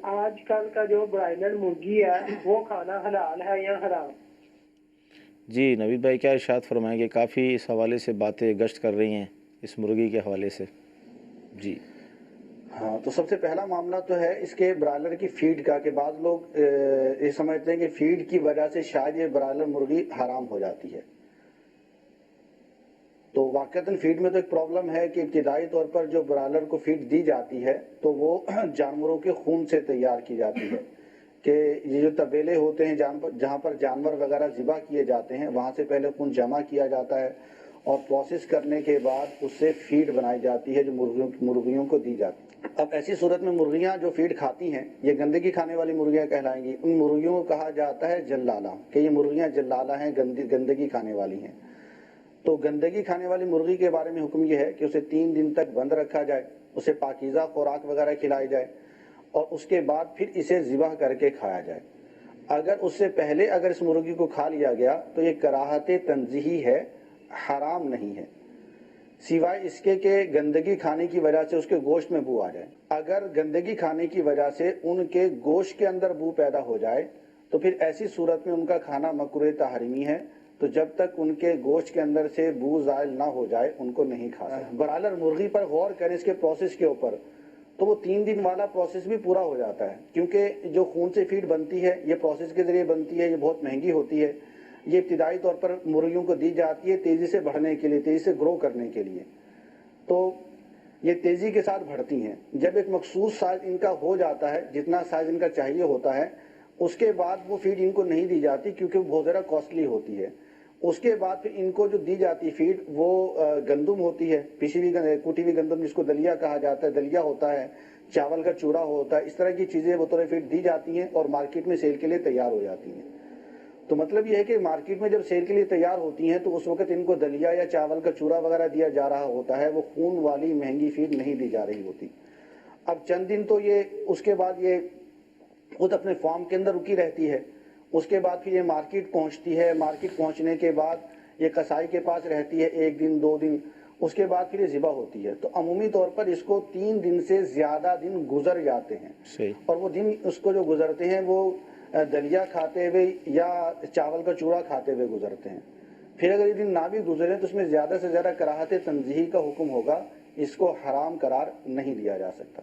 آج کل کا جو برائلر مرغی ہے وہ کھانا حلال ہے یا حرام؟ جی نوید بھائی کیا ارشاد فرمائیں گے؟ کافی اس حوالے سے باتیں گشت کر رہی ہیں اس مرغی کے حوالے سے. جی ہاں، تو سب سے پہلا معاملہ تو ہے اس کے برائلر کی فیڈ کا، کہ بعض لوگ یہ سمجھتے ہیں کہ فیڈ کی وجہ سے شاید یہ برائلر مرغی حرام ہو جاتی ہے. تو واقعتاً فیڈ میں تو ایک پرابلم ہے کہ ابتدائی طور پر جو برائلر کو فیڈ دی جاتی ہے تو وہ جانوروں کے خون سے تیار کی جاتی ہے، کہ یہ جو تبیلے ہوتے ہیں جہاں پر جانور وغیرہ ذبح کیے جاتے ہیں وہاں سے پہلے خون جمع کیا جاتا ہے اور پروسیس کرنے کے بعد اس سے فیڈ بنائی جاتی ہے جو مرغیوں کو دی جاتی ہے. اب ایسی صورت میں مرغیاں جو فیڈ کھاتی ہیں یہ گندگی کھانے والی مرغیاں کہلائیں گی. ان مرغیوں کو کہا جاتا ہے جلالہ، کہ یہ مرغیاں جلالہ ہیں، گندگی کھانے والی ہیں. تو گندگی کھانے والی مرغی کے بارے میں حکم یہ ہے کہ اسے 3 دن تک بند رکھا جائے، اسے پاکیزہ خوراک وغیرہ کھلائی جائے اور اس کے بعد پھر اسے ذبح کر کے کھایا جائے. اگر اس سے پہلے اگر اس مرغی کو کھا لیا گیا تو یہ کراہت تنزیہی ہے، حرام نہیں ہے، سوائے اس کے کہ گندگی کھانے کی وجہ سے اس کے گوشت میں بو آ جائے. اگر گندگی کھانے کی وجہ سے ان کے گوشت کے اندر بو پیدا ہو جائے تو پھر ایسی صورت میں ان کا کھانا مکروہ تحریمی ہے. تو جب تک ان کے گوشت کے اندر سے بو زائل نہ ہو جائے ان کو نہیں کھا سکتے. برائلر مرغی پر غور کریں اس کے پروسیس کے اوپر، تو وہ 3 دن والا پروسیس بھی پورا ہو جاتا ہے، کیونکہ جو خون سے فیڈ بنتی ہے یہ پروسیس کے ذریعے بنتی ہے، یہ بہت مہنگی ہوتی ہے. یہ ابتدائی طور پر مرغیوں کو دی جاتی ہے تیزی سے بڑھنے کے لیے، تیزی سے گرو کرنے کے لیے. تو یہ تیزی کے ساتھ بڑھتی ہیں. جب ایک مخصوص سائز ان کا ہو جاتا ہے، جتنا سائز ان کا چاہیے ہوتا ہے، اس کے بعد وہ فیڈ ان کو نہیں دی جاتی کیونکہ وہ بہت زیادہ کاسٹلی ہوتی ہے. اس کے بعد پھر ان کو جو دی جاتی فیڈ وہ گندم ہوتی ہے، پیسی ہوئی کوٹی ہوئی گندم جس کو دلیا کہا جاتا ہے، دلیا ہوتا ہے، چاول کا چورا ہوتا ہے. اس طرح کی چیزیں بطور فیڈ دی جاتی ہیں اور مارکیٹ میں سیل کے لیے تیار ہو جاتی ہیں. تو مطلب یہ ہے کہ مارکیٹ میں جب سیل کے لیے تیار ہوتی ہیں تو اس وقت ان کو دلیا یا چاول کا چورا وغیرہ دیا جا رہا ہوتا ہے، وہ خون والی مہنگی فیڈ نہیں دی جا رہی ہوتی. اب چند دن تو یہ اس کے بعد یہ خود اپنے فارم کے اندر رکی رہتی ہے. اس کے بعد پھر یہ مارکیٹ پہنچتی ہے، مارکیٹ پہنچنے کے بعد یہ کسائی کے پاس رہتی ہے 1 دن 2 دن، اس کے بعد پھر یہ ذبح ہوتی ہے. تو عمومی طور پر اس کو 3 دن سے زیادہ دن گزر جاتے ہیں، اور وہ دن اس کو جو گزرتے ہیں وہ دلیا کھاتے ہوئے یا چاول کا چورا کھاتے ہوئے گزرتے ہیں. پھر اگر یہ دن نہ بھی گزرے تو اس میں زیادہ سے زیادہ کراہت تنزیہی کا حکم ہوگا، اس کو حرام قرار نہیں دیا جا سکتا.